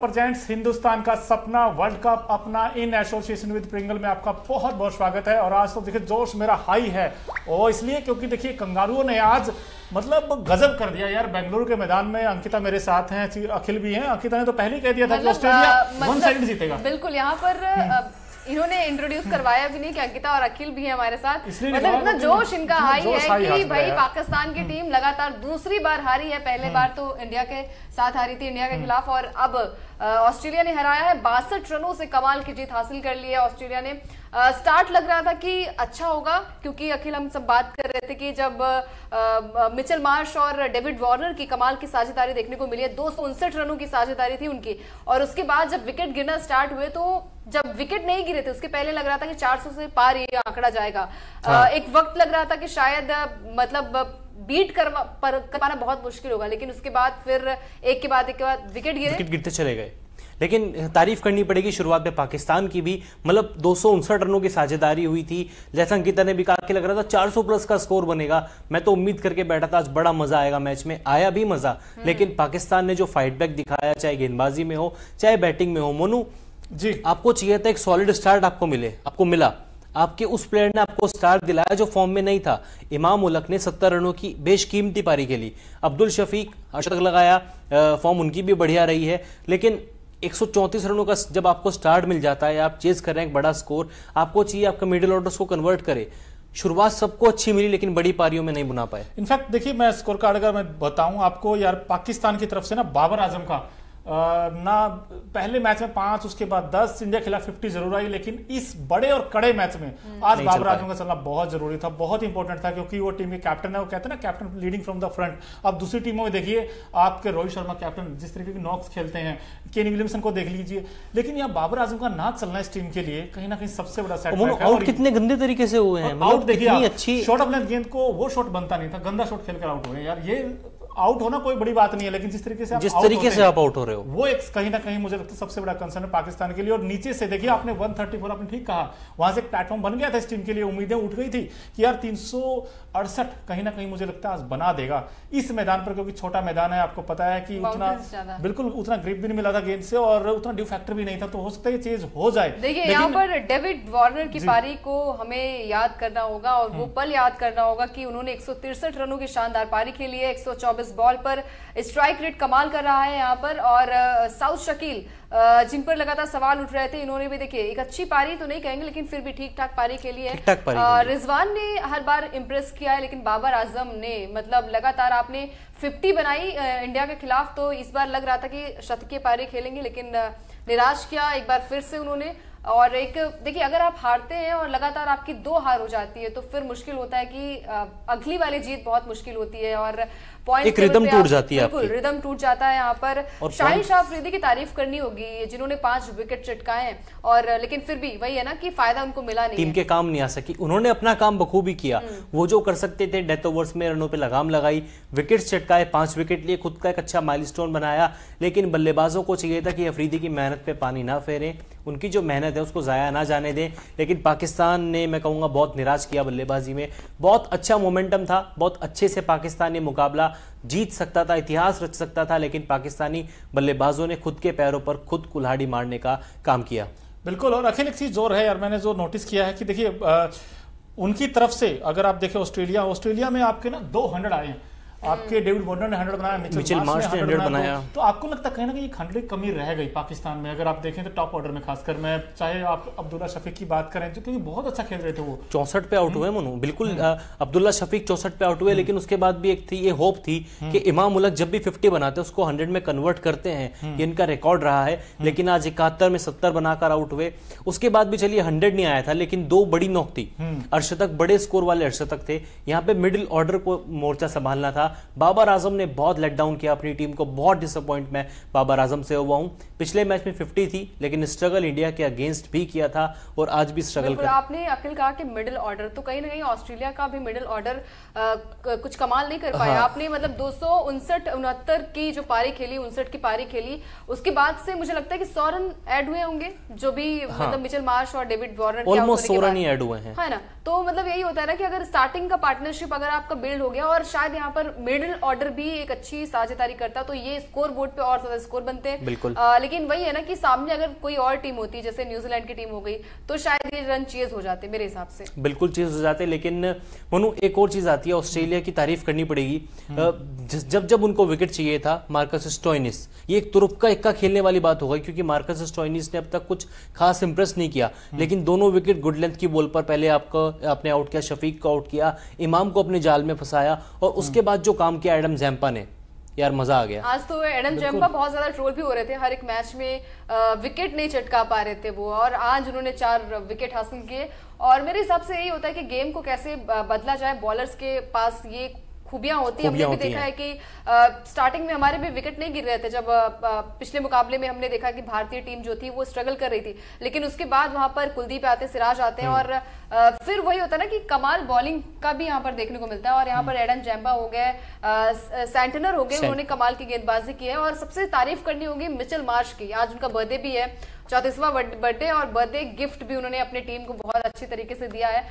Presents Hindustan का सपना world cup अपना इन एसोसिएशन विद प्रिंगल में आपका बहुत बहुत स्वागत है। और आज तो देखिए जोश मेरा हाई है और इसलिए क्योंकि देखिए कंगारुओं ने आज मतलब गजब कर दिया यार। बेंगलुरु के मैदान में अंकिता मेरे साथ हैं, अखिल भी हैं। अंकिता ने तो पहले ही कह दिया था कि ऑस्ट्रेलिया वन साइड जीतेगा। बिल्कुल, यहाँ पर इन्होंने इंट्रोड्यूस करवाया भी नहीं कि अंकिता और अखिल भी है हमारे साथ। मतलब इतना जोश इनका हाई है कि भाई पाकिस्तान की टीम लगातार दूसरी बार हारी है। पहले बार तो इंडिया के साथ हारी थी, इंडिया के खिलाफ, और अब ऑस्ट्रेलिया ने हराया है। 62 रनों से कमाल की जीत हासिल कर ली है ऑस्ट्रेलिया ने। स्टार्ट लग रहा था कि अच्छा होगा, क्योंकि अखिल हम सब बात कर रहे थे कि जब मिचेल मार्श और डेविड वार्नर की कमाल की साझेदारी देखने को मिली है, 259 रनों की साझेदारी थी उनकी। और उसके बाद जब विकेट गिरना स्टार्ट हुए तो जब विकेट नहीं गिरे थे उसके पहले लग रहा था कि 400 से पार ये आंकड़ा जाएगा। एक वक्त लग रहा था कि शायद मतलब बीट कर पाना बहुत मुश्किल होगा, लेकिन उसके बाद फिर एक के बाद विकेट गिरते चले गए। लेकिन तारीफ करनी पड़ेगी शुरुआत में पाकिस्तान की भी, मतलब 259 रनों की साझेदारी हुई थी। जैसा अंकिता ने भी कहा कि लग रहा था 400 प्लस का स्कोर बनेगा। मैं तो उम्मीद करके बैठा था आज बड़ा मजा आएगा मैच में, आया भी मजा। लेकिन पाकिस्तान ने जो फाइट बैक दिखाया, चाहे गेंदबाजी में हो चाहे बैटिंग में हो, मोनू जी आपको चाहिए था एक सॉलिड स्टार्ट आपको मिले, आपको मिला। आपके उस प्लेयर ने आपको स्टार्ट दिलाया जो फॉर्म में नहीं था। इमाम उलक ने 70 रनों की बेशकीमती पारी खेली। अब्दुल शफीक शतक लगाया, फॉर्म उनकी भी बढ़िया रही है। लेकिन 134 रनों का जब आपको स्टार्ट मिल जाता है, आप चेज कर रहे हैं एक बड़ा स्कोर, आपको चाहिए आपका मिडिल ऑर्डर को कन्वर्ट करे। शुरुआत सबको अच्छी मिली लेकिन बड़ी पारियों में नहीं बुना पाए। इनफैक्ट देखिए, मैं स्कोर कार्ड अगर मैं बताऊं आपको यार, पाकिस्तान की तरफ से ना बाबर आजम का ना पहले मैच में 5, उसके बाद 10, इंडिया खिलाफ 50 जरूर आई, लेकिन इस बड़े और कड़े मैच में आज बाबर आजम का चलना बहुत जरूरी था, बहुत इंपॉर्टेंट था, क्योंकि वो टीम के कैप्टन है। वो कहते हैं ना captain leading from the front. अब दूसरी टीमों में देखिए आपके रोहित शर्मा कैप्टन जिस तरीके की नॉक्स खेलते हैं, केनी विलियमसन को देख लीजिए, लेकिन यहाँ बाबर आजम का ना चलना इस टीम के लिए कहीं ना कहीं सबसे बड़ा सेटबैक है। आउट कितने गंदे तरीके से हुए हैं, आउट देखिए अच्छी शॉट ऑफ लेंथ गेंद को वो शॉट बनता नहीं था, गंदा शॉट खेलकर आउट हुए यार। ये आउट होना कोई बड़ी बात नहीं है, लेकिन जिस तरीके से आप आउट हो रहे हो वो एक कहीं ना कहीं मुझे लगता है सबसे बड़ा कंसर्न है पाकिस्तान के लिए। और नीचे से देखिए आपने 134, आपने ठीक कहा, वहां से एक प्लेटफॉर्म बन गया था इस टीम के लिए। उम्मीदें उठ गई थी कि यार 368 कहीं ना कहीं मुझे लगता है आज बना देगा इस मैदान पर, क्योंकि छोटा मैदान है, आपको पता है कि उतना बिल्कुल उतना ग्रिप भी नहीं मिला था गेंद से और उतना ड्यू फैक्टर भी नहीं था, तो हो सकता है ये चीज हो जाए। देखिए यहाँ पर डेविड वार्नर की पारी को हमें याद करना होगा और वो पल याद करना होगा कि उन्होंने 163 रनों की शानदार पारी खेली है। 124 बॉल पर स्ट्राइक रेट कमाल कर रहा है यहाँ पर। और साउथ शकील जिन पर लगातार सवाल उठ रहे थे, इन्होंने भी देखिए एक अच्छी पारी तो नहीं कहेंगे लेकिन फिर भी ठीक ठाक पारी खेली है। रिजवान ने हर बार इंप्रेस किया है, लेकिन बाबर आजम ने मतलब लगातार आपने 50 बनाई इंडिया के खिलाफ, तो इस बार लग रहा था कि शतकीय पारी खेलेंगे, लेकिन निराश किया एक बार फिर से उन्होंने। और एक देखिए, अगर आप हारते हैं और लगातार आपकी 2 हार हो जाती है तो फिर मुश्किल होता है कि अगली वाली जीत बहुत मुश्किल होती है और एक रिदम टूट जाती है, बिल्कुल रिदम टूट जाता है यहाँ पर। शाहिन शाह अफरीदी की तारीफ करनी होगी जिन्होंने 5 विकेट चटकाए हैं, और लेकिन फिर भी वही है ना कि फायदा उनको मिला नहीं, टीम के काम नहीं आ सकी। उन्होंने अपना काम बखूबी किया, वो जो कर सकते थे डेथ ओवर्स में रनों पे लगाम लगाई, विकेट चटकाए, 5 विकेट लिए, खुद का एक अच्छा माइलस्टोन बनाया। लेकिन बल्लेबाजों को चाहिए था कि अफरीदी की मेहनत पे पानी ना फेरें, उनकी जो मेहनत है उसको जाया ना जाने दें। लेकिन पाकिस्तान ने मैं कहूँगा बहुत निराश किया बल्लेबाजी में। बहुत अच्छा मोमेंटम था, बहुत अच्छे से पाकिस्तान ने मुकाबला जीत सकता था, इतिहास रच सकता था, लेकिन पाकिस्तानी बल्लेबाजों ने खुद के पैरों पर खुद कुल्हाड़ी मारने का काम किया। बिल्कुल। और अखिल एक चीज जोर है यार, मैंने जो नोटिस किया है कि देखिए उनकी तरफ से अगर आप देखें ऑस्ट्रेलिया में आपके ना 200 आए हैं। आपके डेविड वार्नर ने 100 बनाया, मिचेल मार्श ने 100 बनाया, तो आपको लगता है कहीं ना कहीं 100 कमी रह गई पाकिस्तान में। अगर आप देखें तो टॉप ऑर्डर में खासकर, मैं चाहे आप अब्दुल्ला शफीक की बात करें जो क्योंकि बहुत अच्छा खेल रहे थे, वो 64 पे आउट हुए मनु, बिल्कुल। अब्दुल्ला शफीक 64 पे आउट हुए, लेकिन उसके बाद भी एक थी ये होप थी कि इमाम उलक जब भी 50 बनाते हैं उसको 100 में कन्वर्ट करते हैं, ये इनका रिकॉर्ड रहा है। लेकिन आज 71 में 70 बनाकर आउट हुए। उसके बाद भी चलिए 100 नहीं आया था, लेकिन 2 बड़ी नॉक थी, अर्शतक बड़े स्कोर वाले अर्शतक थे। यहाँ पे मिडिल ऑर्डर को मोर्चा संभालना था। बाबर आजम ने बहुत लेट डाउन किया अपनी टीम को, बहुत डिसअपॉइंट मैं बाबर आजम से हुआ हूं। पिछले मैच में 50 थी, लेकिन स्ट्रगल इंडिया के अगेंस्ट भी किया था और आज भी स्ट्रगल कर। आपने अखिल कहा कि मिडिल ऑर्डर, तो कहीं ना कहीं ऑस्ट्रेलिया का भी मिडिल ऑर्डर कुछ कमाल नहीं कर पाया। आपने मतलब 269 की जो पारी खेली, 59 की पारी खेली, उसके बाद से मुझे लगता है कि 100 रन ऐड हुए होंगे, जो भी मतलब मिचेल मार्श और डेविड वार्नर ऑलमोस्ट 100 रन ही ऐड हुए हैं, है ना। तो मतलब यही होता है ना कि अगर स्टार्टिंग का पार्टनरशिप अगर आपका बिल्ड हो गया, और शायद यहाँ पर मिडिल ऑर्डर भी एक अच्छी साझेदारी करता तो ये स्कोर बोर्ड पे और ज्यादा स्कोर बनते हैं। बिल्कुल। लेकिन वही है ना कि सामने अगर कोई और टीम होती जैसे न्यूजीलैंड की टीम हो गई तो शायद ये रन चेज हो जाते मेरे हिसाब से। बिल्कुल चेज हो जाते, लेकिन मनु एक और चीज आती है, ऑस्ट्रेलिया की तारीफ करनी पड़ेगी। जब उनको विकेट चाहिए था मार्कस स्टोइनिस, ये एक तुरुक्का इक्का खेलने वाली बात हो गई क्योंकि मार्कस स्टोइनिस ने अब तक कुछ खास इंप्रेस नहीं किया, लेकिन दोनों विकेट गुड लेंथ की बॉल पर पहले आपने आउट किया, शफीक को आउट किया, इमाम को अपने जाल में फंसाया और उसके बाद जो काम किया एडम जैम्पा ने, यार मजा आ गया। आज तो एडम जैम्पा बहुत ज्यादा ट्रोल भी हो रहे थे, हर एक मैच में विकेट नहीं चटका पा रहे थे वो, और आज उन्होंने 4 विकेट हासिल किए। और मेरे हिसाब से यही होता है कि गेम को कैसे बदला जाए, बॉलर्स के पास ये खूबियां होती है। हमने भी देखा है कि स्टार्टिंग में हमारे भी विकेट नहीं गिर रहे थे, जब पिछले मुकाबले में हमने देखा कि भारतीय टीम जो थी वो स्ट्रगल कर रही थी, लेकिन उसके बाद वहां पर कुलदीप आते, सिराज आते हैं और फिर वही होता है ना कि कमाल बॉलिंग का भी यहाँ पर देखने को मिलता है। और यहाँ पर एडम जैम्पा हो गए, सैंटनर हो गए, उन्होंने कमाल की गेंदबाजी की है। और सबसे तारीफ करनी होगी मिचेल मार्श की, आज उनका बर्थडे भी है, 34वां बर्थडे, और बर्थडे गिफ्ट भी उन्होंने अपनी टीम को बहुत अच्छी तरीके से दिया है।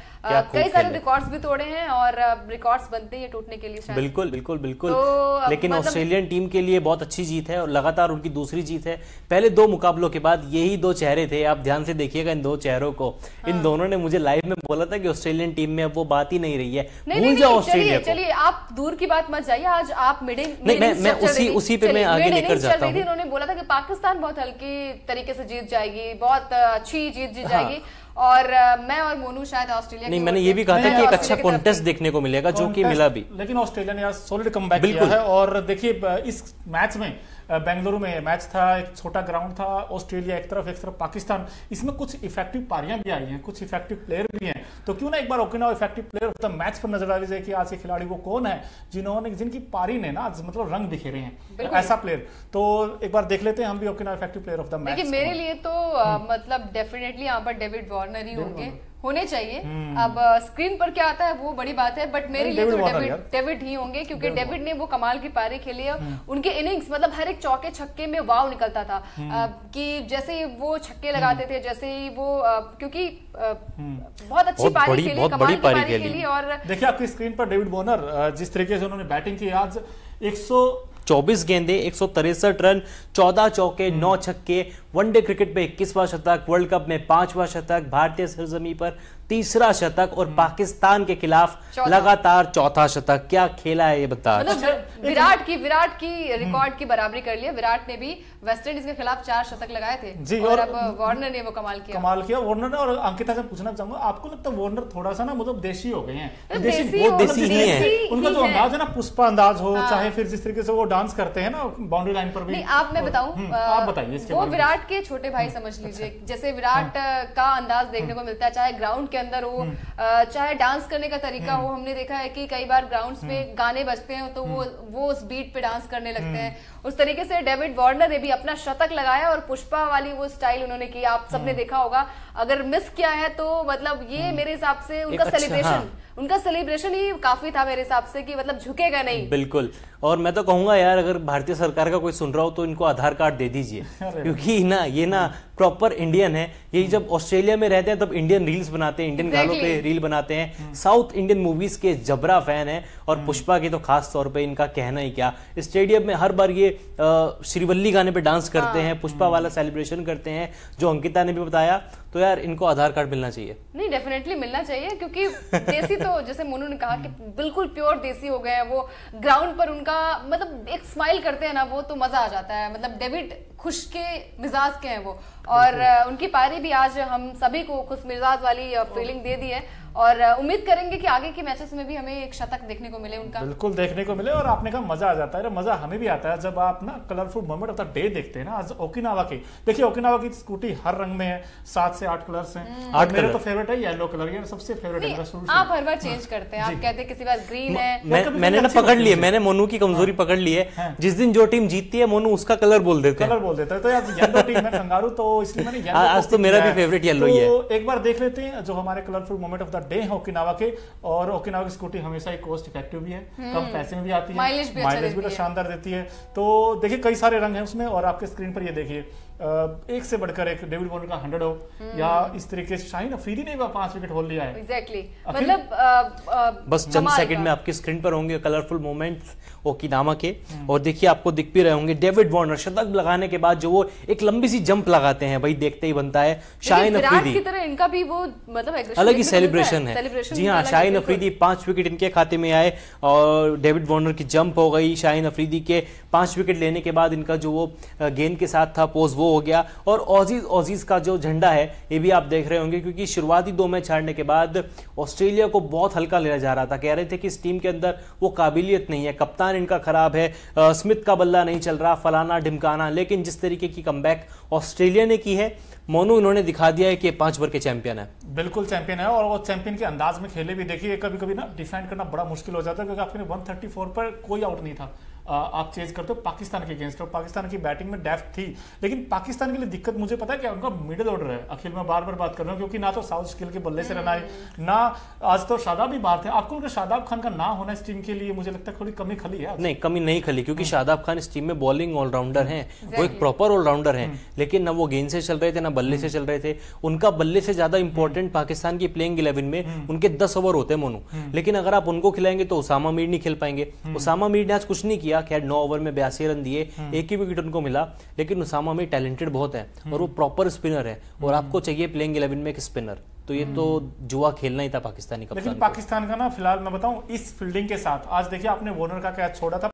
कई सारे रिकॉर्ड्स भी तोड़े हैं और रिकॉर्ड्स बनते हैं टूटने के लिए शायद। बिल्कुल बिल्कुल बिल्कुल। तो लेकिन ऑस्ट्रेलियन टीम के लिए बहुत अच्छी जीत है और लगातार उनकी दूसरी जीत है। पहले 2 मुकाबलों के बाद यही 2 चेहरे थे, आप ध्यान से देखिएगा इन 2 चेहरों को। इन दोनों ने मुझे लाइव में बोला था कि ऑस्ट्रेलियन टीम में अब वो बात ही नहीं रही है, भूल जाओ ऑस्ट्रेलिया को। चलिए आप दूर की बात मत जाइए, आज आप मैं उसी पे मैं आगे लेकर जाता हूं। उन्होंने बोला था कि पाकिस्तान बहुत हल्की तरीके से जीत जाएगी, बहुत अच्छी जीत जाएगी, और मैं और मोनू शायद ऑस्ट्रेलिया नहीं, मैंने ये भी कहा था कि एक अच्छा कॉन्टेस्ट देखने को मिलेगा, जो कि मिला भी। लेकिन ऑस्ट्रेलिया ने आज सॉलिड कमबैक किया है। और देखिए इस मैच में बेंगलुरु में मैच था, एक छोटा ग्राउंड था, ऑस्ट्रेलिया एक तरफ पाकिस्तान, इसमें कुछ इफेक्टिव पारियां भी आई हैं, कुछ इफेक्टिव प्लेयर भी हैं। तो क्यों ना एक बार Okinawa effective player of the match पर नजर डाली जाए कि आज के खिलाड़ी वो कौन है जिनकी पारी ने ना मतलब रंग बिखेरे हैं, ऐसा प्लेयर। तो एक बार देख लेते हैं हम भी Okinawa effective player of the match. देखिए मेरे लिए तो मतलब डेफिनेटली यहाँ पर डेविड वार्नर ही होने चाहिए। अब स्क्रीन पर क्या आता है वो बड़ी बात है, बट मेरे लिए तो डेविड ही होंगे, क्योंकि डेविड ने वो कमाल की पारी खेली है। उनके इनिंग्स मतलब हर एक चौके छक्के में वाव निकलता था, कि जैसे वो छक्के लगाते थे, जैसे ही वो क्योंककि बहुत अच्छी पारी खेली, कमाल की पारी खेली। और देखिए आपकी स्क्रीन पर डेविड वार्नर जिस तरीके से उन्होंने बैटिंग की, आज 124 गेंदे, 163 रन, 14 चौके, 9 छक्के, वनडे क्रिकेट में 21वां शतक, वर्ल्ड कप में 5वां शतक, भारतीय सरजमी पर 3रा शतक और पाकिस्तान के खिलाफ लगातार 4था शतक। क्या खेला है ये बता। मतलब विराट की रिकॉर्ड की बराबरी कर लिया। विराट ने भी वेस्टइंडीज के खिलाफ 4 शतक लगाए थे जी, और अब वार्नर ने वो कमाल किया वार्नर ने। और अंकिता से पूछना चाहूंगा, आपको लगता है वार्नर थोड़ा सा ना मतलब देसी हो गए हैं? देसी नहीं है उनका जो अंदाज है ना, पुष्पा अंदाज हो, चाहे फिर जिस तरीके से वो डांस करते हैं ना बाउंड्री लाइन पर भी। आप मैं बताऊं, आप बताइए वो विराट के छोटे भाई समझ लीजिए। जैसे विराट का अंदाज देखने को मिलता है, चाहे ग्राउंड के अंदर हो, चाहे डांस करने का तरीका हो। हमने देखा है कि कई बार ग्राउंड्स पे गाने बजते हैं तो वो उस बीट पे डांस करने लगते हैं। उस तरीके से डेविड वार्नर ने भी अपना शतक लगाया और पुष्पा वाली वो स्टाइल उन्होंने की, आप सबने देखा होगा। अगर मिस किया है तो मतलब ये मेरे हिसाब से उनका सेलिब्रेशन ही काफी था मेरे हिसाब से, कि मतलब झुकेगा नहीं। बिल्कुल। और मैं तो कहूंगा यार, अगर भारतीय सरकार का कोई सुन रहा हो तो इनको आधार कार्ड दे दीजिए, क्योंकि ना ये ना प्रॉपर इंडियन है। ये जब ऑस्ट्रेलिया में रहते हैं तब इंडियन रील्स बनाते हैं, इंडियन गानों पे रील बनाते हैं, साउथ इंडियन मूवीज के जबरा फैन है। और पुष्पा की तो खास तौर पे इनका कहना ही क्या, स्टेडियम में हर बार ये श्रीवल्ली गाने पे डांस करते हैं, पुष्पा वाला सेलिब्रेशन करते हैं, जो अंकिता ने भी बताया। तो यार इनको आधार कार्ड मिलना चाहिए। नहीं, डेफिनेटली मिलना चाहिए, क्योंकि देसी तो जैसे मोनू ने कहा कि बिल्कुल प्योर देसी हो गए हैं वो। ग्राउंड पर उनका मतलब एक स्माइल करते हैं ना, वो तो मजा आ जाता है। मतलब डेविड खुश के मिजाज के हैं वो, और उनकी पारी भी आज हम सभी को खुश मिजाज वाली फीलिंग दे दी है। और उम्मीद करेंगे कि आगे के मैचेस में भी हमें एक शतक देखने को मिले उनका। बिल्कुल देखने को मिले। और आपने कहा मजा आ जाता है, मजा हमें भी आता है जब आप ना colourful moment of the day देखते हैं ना। आज ओकिनावा की देखिए, ओकिनावा की स्कूटी हर रंग में है, 7 से 8 कलर्स हैं। 8 मेरे तो फेवरेट है येलो कलर, ये सबसे फेवरेट है। आप हर बार चेंज करते हैं, आप कहते हैं किसी बार ग्रीन है। मैंने ना पकड़ लिया, मैंने मोनू की कमजोरी पकड़ ली है। जिस दिन जो टीम जीतती है मोनू उसका कलर बोल देते हैं। तो यार येलो टीम है कंगारू, तो इसलिए मैंने येलो। आज तो मेरा भी फेवरेट येलो ही है। एक बार देख लेते हैं जो हमारे colourful moment of the day है ओकिनावा के। और ओकिनावा की स्कूटी हमेशा ही कॉस्ट इफेक्टिव भी है, कम पैसे में भी आती है, माइलेज भी तो शानदार देती है। तो देखिए कई सारे रंग हैं उसमें, और आपके स्क्रीन पर ये देखिए एक से बढ़कर एक डेविड वार्नर का 100 हो, या इस तरीके से शाहीन अफरीदी ने 5 विकेट होल लिया है। एग्जैक्टली मतलब बस चंद सेकंड में आपकी स्क्रीन पर होंगे कलरफुल मोमेंट्स ओकिनावा के, और देखिए आपको दिख भी रहे होंगे डेविड वार्नर शतक लगाने के बाद जो वो एक लंबी सी जंप लगाते हैं, भाई देखते ही बनता है। शाहीन अफरीदी की तरह इनका भी वो मतलब अलग ही सेलिब्रेशन है। जी हाँ, शाहीन अफरीदी 5 विकेट इनके खाते में आए और डेविड वार्नर की जंप हो गई। शाहीन अफरीदी के 5 विकेट लेने के बाद इनका जो वो गेंद के साथ था पोज वो हो गया। और ऑजीज का जो झंडा है ये भी आप देख रहे होंगे, क्योंकि शुरुआती 2 मैच हारने के बाद ऑस्ट्रेलिया को बहुत हल्का लिया जा रहा था। कह रहे थे कि इस टीम के अंदर वो काबिलियत नहीं है, कप्तान इनका खराब है, स्मिथ का बल्ला नहीं चल रहा, फलाना ढिमकाना। लेकिन जिस तरीके की कमबैक ऑस्ट्रेलिया ने की है, मोनू इन्होंने दिखा दिया है कि 5 बार के चैंपियन है। बिल्कुल चैंपियन है, और वो चैंपियन के अंदाज में खेले भी। देखिए कभी कभी ना डिफेंड करना बड़ा मुश्किल हो जाता है, क्योंकि आपके 134 पर कोई आउट नहीं था। आप चेज करते हो पाकिस्तान के अगेंस्ट, और पाकिस्तान की बैटिंग में डेप्थ थी, लेकिन पाकिस्तान के लिए दिक्कत मुझे पता है क्या, उनका मिडिल ऑर्डर है। अखिल मैं बार बार बात कर रहा हूँ, क्योंकि ना तो साउथ स्किल के बल्ले से रन आए, ना आज तो शादाब भी बाहर थे। आपको उनका शादाब खान का ना होना इस टीम के लिए मुझे लगता है थोड़ी कमी खली है। नहीं, कमी नहीं खली, क्योंकि शादाब खान इस टीम में बॉलिंग ऑलराउंडर हैं, वो एक प्रॉपर ऑलराउंडर हैं। लेकिन ना वो गेंद से चल रहे थे ना बल्ले से चल रहे थे। उनका बल्ले से ज्यादा इंपॉर्टेंट पाकिस्तान की प्लेइंग 11 में उनके 10 ओवर होते हैं मोनू। लेकिन अगर आप उनको खिलाएंगे तो उसामा मीर नहीं खेल पाएंगे। उसामा मीर ने आज कुछ नहीं किया, खैर 9 ओवर में 82 रन दिए, एक ही विकेट उनको मिला। लेकिन उसामा मीर टैलेंटेड बहुत है और वो प्रॉपर स्पिनर है, और आपको चाहिए प्लेइंग 11 में एक स्पिनर। तो ये तो जुआ खेलना ही था पाकिस्तानी कप्तान। लेकिन पाकिस्तान का ना फिलहाल मैं बताऊं, इस फील्डिंग के साथ आज देखिए आपने वार्नर का कैच छोड़ा था।